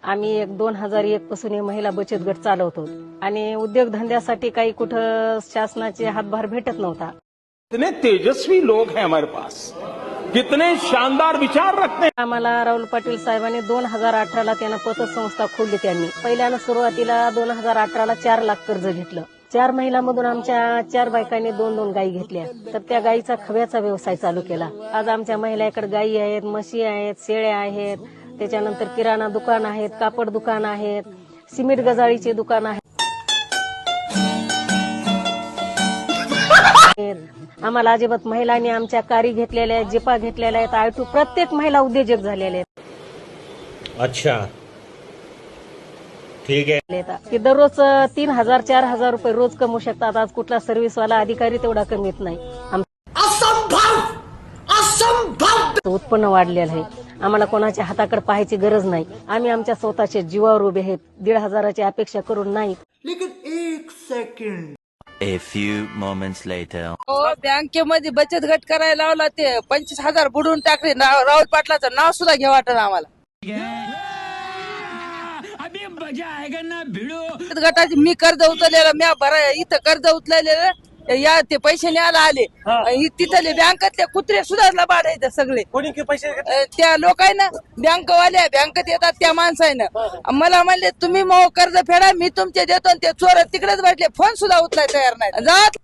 आम्ही 2001 पासून हे महिला बचत गट चालवतो आणि उद्योगधंद्यासाठी काही कुठं शासनाचे हातभार भेटत नव्हता. कितने तेजस्वी लोग हैं हमारे पास, कितने शानदार विचार रखते हैं. आम्हाला राहुल पाटील साहेबांनी 2018ला त्यांना पतसंस्था खोलली. त्यांनी पहिल्यानं सुरुवातीला 2018ला 4 लाख कर्ज घेतलं. 4 महिलांमधून आमच्या 4 बायकांनी 2-2 गायी घेतल्या. तर त्या गायीचा खव्याचा व्यवसाय चालू केला. आज आमच्या महिलांकडे गायी आहेत, म्हशी आहेत, शेळ्या आहेत, त्याच्यानंतर किराणा दुकान आहेत, कापड दुकान आहेत, सिमेंट गजाळीचे दुकान आहेत. आम्हाला अजिबात महिलांनी आमच्या कारी घेतलेल्या आहेत, जिपा घेतलेल्या आहेत, आयटू प्रत्येक महिला उद्योजक झालेल्या आहेत. अच्छा, ठीक आहे. की दररोज 3,000-4,000 रुपये रोज कमवू शकतात. आज कुठला सर्व्हिसवाला अधिकारी तेवढा कमीत नाही. उत्पन्न वाढलेलं आहे. आम्हाला कोणाच्या हाताकडे पाहायची गरज नाही. आम्ही आमच्या स्वतःच्या जीवावर उभे आहेत. 1,500ची अपेक्षा करून नाही. A few moments later. बँकेमध्ये बचत गट करायला लावला, ते 25,000 बुडून टाकले. राहुल पाटलाचं नाव सुद्धा घ्या वाटत आम्हाला. गटाची मी कर्ज उचललेलं, मी भरा इथं कर्ज उचललेलं, या ते पैसे न्यायला आले. तिथले बँकेतले कुत्रे सुद्धा बाढायचे सगळे. कोणी पैसे त्या लोकांना बँकवाल्या बँकेत येतात त्या माणसानं मला म्हणले तुम्ही मग कर्ज फेडा, मी तुमचे देतो. ते चोर तिकडेच भेटले, फोन सुद्धा उचलाय तयार नाही. जात